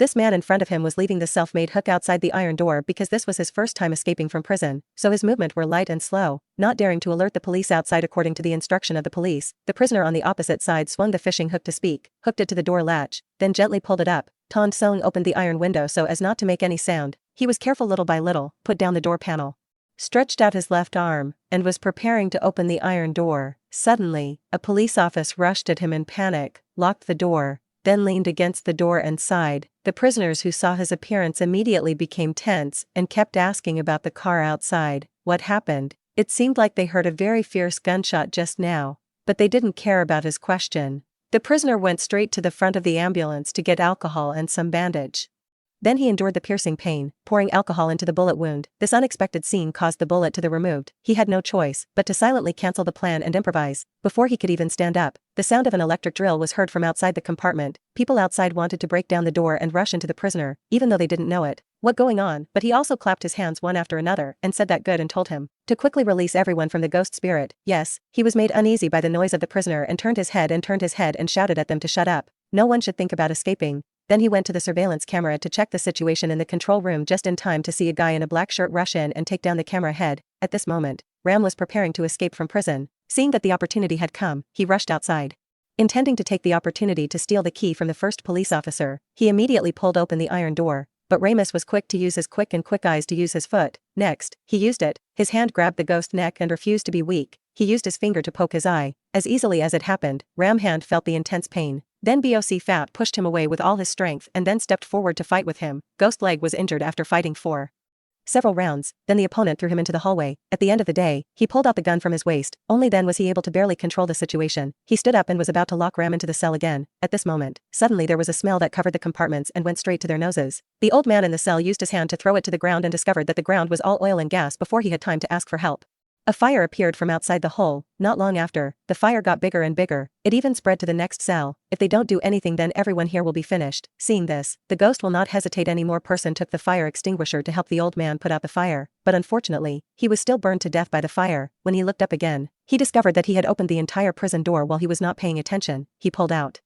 This man in front of him was leaving the self-made hook outside the iron door because this was his first time escaping from prison, so his movement were light and slow, not daring to alert the police outside according to the instruction of the police. The prisoner on the opposite side swung the fishing hook to speak, hooked it to the door latch, then gently pulled it up. Ton Sung opened the iron window so as not to make any sound. He was careful little by little, put down the door panel, stretched out his left arm, and was preparing to open the iron door. Suddenly, a police officer rushed at him in panic, locked the door, then leaned against the door and sighed. The prisoners who saw his appearance immediately became tense and kept asking about the car outside. What happened? It seemed like they heard a very fierce gunshot just now, but they didn't care about his question. The prisoner went straight to the front of the ambulance to get alcohol and some bandage. Then he endured the piercing pain, pouring alcohol into the bullet wound. This unexpected scene caused the bullet to be removed. He had no choice but to silently cancel the plan and improvise. Before he could even stand up, the sound of an electric drill was heard from outside the compartment. People outside wanted to break down the door and rush into the prisoner, even though they didn't know it. What going on? But he also clapped his hands one after another and said that good and told him to quickly release everyone from the ghost spirit. Yes, he was made uneasy by the noise of the prisoner and turned his head and shouted at them to shut up. No one should think about escaping. Then he went to the surveillance camera to check the situation in the control room just in time to see a guy in a black shirt rush in and take down the camera head. At this moment, Ram was preparing to escape from prison. Seeing that the opportunity had come, he rushed outside, intending to take the opportunity to steal the key from the first police officer. He immediately pulled open the iron door, but Ramus was quick to use his quick eyes to use his foot. Next, he used it. His hand grabbed the ghost's neck and refused to be weak. He used his finger to poke his eye. As easily as it happened, Ram hand felt the intense pain. Then Boc Fat pushed him away with all his strength and then stepped forward to fight with him. Ghost leg was injured after fighting for several rounds, then the opponent threw him into the hallway. At the end of the day, he pulled out the gun from his waist. Only then was he able to barely control the situation. He stood up and was about to lock Ram into the cell again. At this moment, suddenly there was a smell that covered the compartments and went straight to their noses. The old man in the cell used his hand to throw it to the ground and discovered that the ground was all oil and gas before he had time to ask for help. A fire appeared from outside the hole. Not long after, the fire got bigger and bigger. It even spread to the next cell. If they don't do anything, then everyone here will be finished. Seeing this, the ghost will not hesitate anymore. Person took the fire extinguisher to help the old man put out the fire, but unfortunately, he was still burned to death by the fire. When he looked up again, he discovered that he had opened the entire prison door while he was not paying attention. He pulled out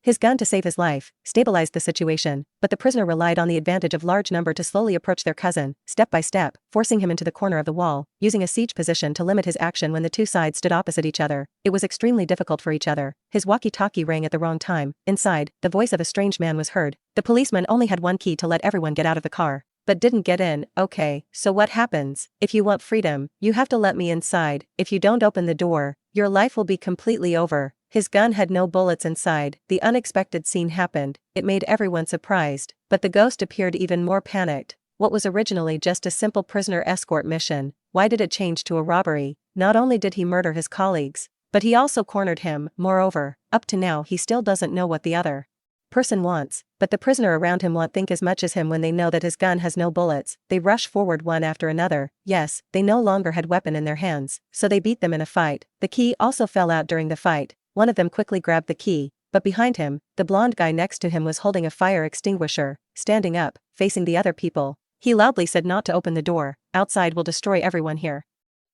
his gun to save his life, stabilized the situation, but the prisoner relied on the advantage of large number to slowly approach their cousin, step by step, forcing him into the corner of the wall, using a siege position to limit his action when the two sides stood opposite each other. It was extremely difficult for each other. His walkie-talkie rang at the wrong time. Inside, the voice of a strange man was heard. The policeman only had one key to let everyone get out of the car, but didn't get in. Okay, so what happens? If you want freedom, you have to let me inside. If you don't open the door, your life will be completely over. His gun had no bullets inside. The unexpected scene happened. It made everyone surprised, but the ghost appeared even more panicked. What was originally just a simple prisoner escort mission, why did it change to a robbery? Not only did he murder his colleagues, but he also cornered him. Moreover, up to now he still doesn't know what the other person wants, but the prisoner around him won't think as much as him when they know that his gun has no bullets. They rush forward one after another. Yes, they no longer had weapon in their hands, so they beat them in a fight. The key also fell out during the fight. One of them quickly grabbed the key, but behind him, the blonde guy next to him was holding a fire extinguisher. Standing up, facing the other people, he loudly said not to open the door. Outside will destroy everyone here.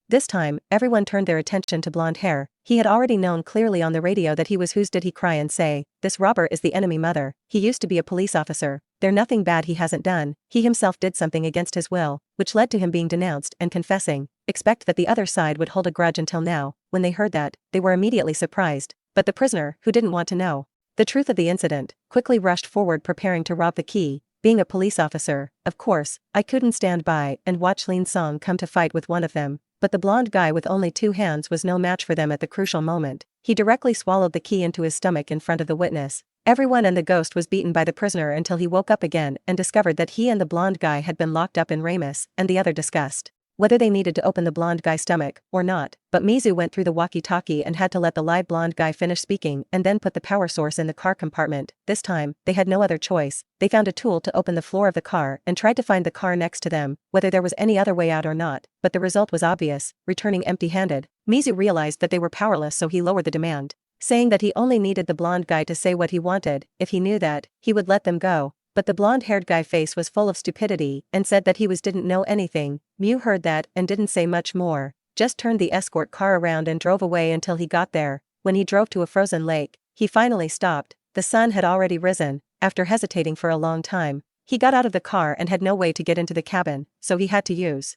This time, everyone turned their attention to Blonde Hair. He had already known clearly on the radio that he was whose did he cry and say, this robber is the enemy mother. He used to be a police officer. There's nothing bad he hasn't done. He himself did something against his will, which led to him being denounced and confessing. Expect that the other side would hold a grudge until now. When they heard that, they were immediately surprised. But the prisoner, who didn't want to know the truth of the incident, quickly rushed forward preparing to rob the key. Being a police officer, of course, I couldn't stand by and watch Lin Song come to fight with one of them. But the blonde guy with only 2 hands was no match for them at the crucial moment. He directly swallowed the key into his stomach in front of the witness. Everyone and the ghost was beaten by the prisoner until he woke up again and discovered that he and the blonde guy had been locked up in Ramus, and the other discussed whether they needed to open the blonde guy's stomach or not. But Mizu went through the walkie-talkie and had to let the live blonde guy finish speaking and then put the power source in the car compartment. This time, they had no other choice. They found a tool to open the floor of the car and tried to find the car next to them, whether there was any other way out or not, but the result was obvious, returning empty-handed. Mizu realized that they were powerless, so he lowered the demand, saying that he only needed the blonde guy to say what he wanted. If he knew that, he would let them go. But the blonde-haired guy face was full of stupidity and said that he didn't know anything. Mew heard that and didn't say much more, just turned the escort car around and drove away until he got there. When he drove to a frozen lake, he finally stopped. The sun had already risen. after hesitating for a long time. He got out of the car and had no way to get into the cabin, so he had to use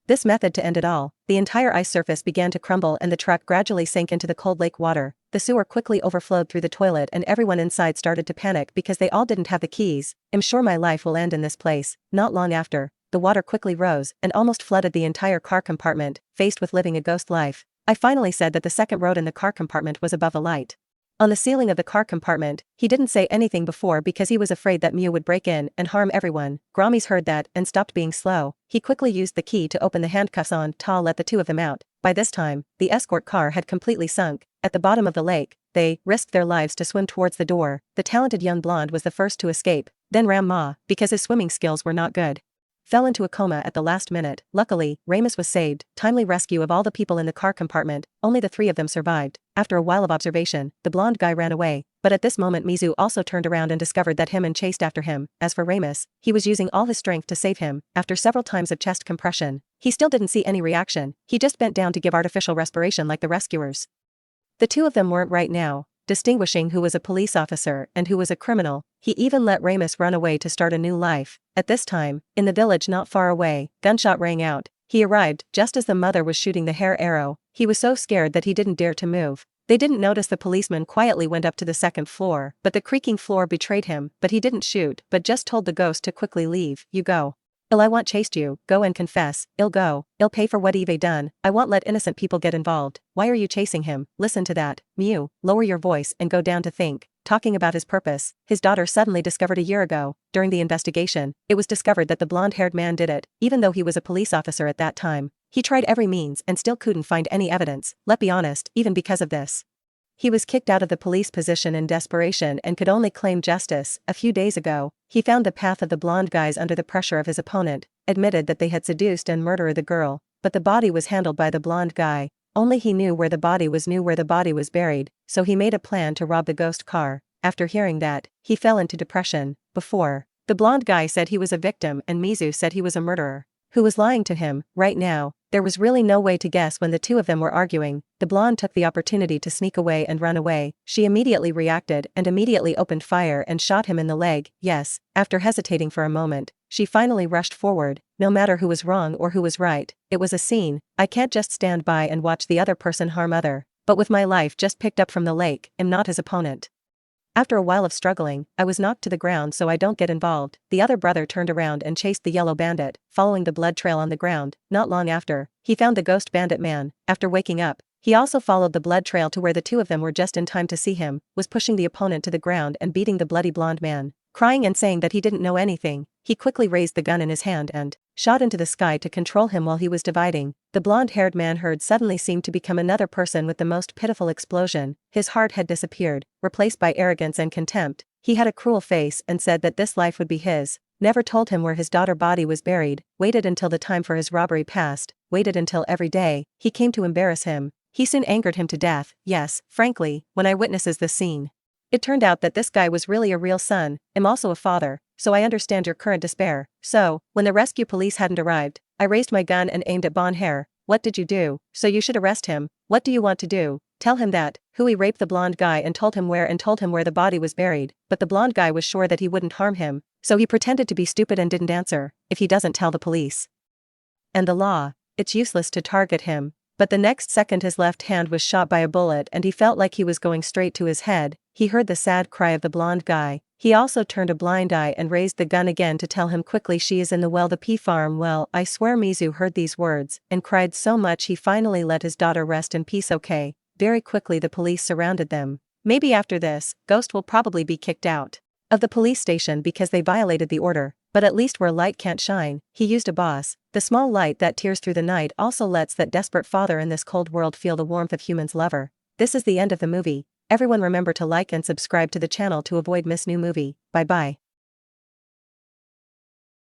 this method to end it all. The entire ice surface began to crumble and the truck gradually sank into the cold lake water. The sewer quickly overflowed through the toilet and everyone inside started to panic because they all didn't have the keys. I'm sure my life will end in this place. Not long after, the water quickly rose and almost flooded the entire car compartment, faced with living a ghost life. I finally said that the second road in the car compartment was above a light on the ceiling of the car compartment. He didn't say anything before because he was afraid that Mew would break in and harm everyone. Grommies heard that and stopped being slow. He quickly used the key to open the handcuffs on Ta, let the two of them out. By this time, the escort car had completely sunk. At the bottom of the lake, they risked their lives to swim towards the door. The talented young blonde was the first to escape. Then Ram Ma, because his swimming skills were not good, fell into a coma at the last minute. Luckily, Ramus was saved. Timely rescue of all the people in the car compartment, only the three of them survived. After a while of observation, the blonde guy ran away, but at this moment Mizu also turned around and discovered that him and chased after him. As for Ramus, he was using all his strength to save him. After several times of chest compression, he still didn't see any reaction. He just bent down to give artificial respiration like the rescuers. The two of them weren't right now, distinguishing who was a police officer and who was a criminal. He even let Ramus run away to start a new life. At this time, in the village not far away, gunshot rang out. He arrived just as the mother was shooting the hair arrow. He was so scared that he didn't dare to move. They didn't notice the policeman quietly went up to the second floor, but the creaking floor betrayed him. But he didn't shoot, but just told the ghost to quickly leave. You go. I want chased you, go and confess. Go. Pay for what Eve done. I won't let innocent people get involved. Why are you chasing him? Listen to that. Mew, lower your voice and go down to think. Talking about his purpose, his daughter suddenly discovered a year ago. During the investigation, it was discovered that the blonde-haired man did it, even though he was a police officer at that time. He tried every means and still couldn't find any evidence. Let's be honest, even because of this, he was kicked out of the police position in desperation and could only claim justice. A few days ago, he found the path of the blonde guys under the pressure of his opponent, admitted that they had seduced and murdered the girl, but the body was handled by the blonde guy. Only he knew where the body was buried, so he made a plan to rob the ghost car. After hearing that, he fell into depression. Before, the blonde guy said he was a victim and Mizu said he was a murderer who was lying to him. Right now, there was really no way to guess when the two of them were arguing. The blonde took the opportunity to sneak away and run away. She immediately reacted and immediately opened fire and shot him in the leg. Yes, after hesitating for a moment, she finally rushed forward. No matter who was wrong or who was right, it was a scene. I can't just stand by and watch the other person harm other, but with my life just picked up from the lake, am not his opponent. After a while of struggling, I was knocked to the ground so I don't get involved. The other brother turned around and chased the yellow bandit, following the blood trail on the ground. Not long after, he found the ghost bandit man. After waking up, he also followed the blood trail to where the two of them were just in time to see him, was pushing the opponent to the ground and beating the bloody blonde man. Crying and saying that he didn't know anything, he quickly raised the gun in his hand and shot into the sky to control him while he was dividing. The blonde-haired man heard suddenly seemed to become another person with the most pitiful explosion. His heart had disappeared, replaced by arrogance and contempt. He had a cruel face and said that this life would be his. Never told him where his daughter's body was buried, waited until the time for his robbery passed, waited until every day he came to embarrass him. He soon angered him to death. Yes, frankly, when I witnesses this scene, it turned out that this guy was really a real son. I'm also a father, so I understand your current despair. So, when the rescue police hadn't arrived, I raised my gun and aimed at Bon Hair. What did you do? So you should arrest him. What do you want to do? Tell him that, who he raped the blonde guy and told him where the body was buried, but the blonde guy was sure that he wouldn't harm him, so he pretended to be stupid and didn't answer. If he doesn't tell the police and the law, it's useless to target him. But the next second his left hand was shot by a bullet and he felt like he was going straight to his head. He heard the sad cry of the blonde guy. He also turned a blind eye and raised the gun again to tell him quickly she is in the well, the P farm well. I swear Mizu heard these words and cried so much he finally let his daughter rest in peace. Okay. Very quickly the police surrounded them. Maybe after this, Ghost will probably be kicked out of the police station because they violated the order, but at least where light can't shine, he used a boss. The small light that tears through the night also lets that desperate father in this cold world feel the warmth of humans' lover. This is the end of the movie. Everyone remember to like and subscribe to the channel to avoid miss new movie. Bye bye.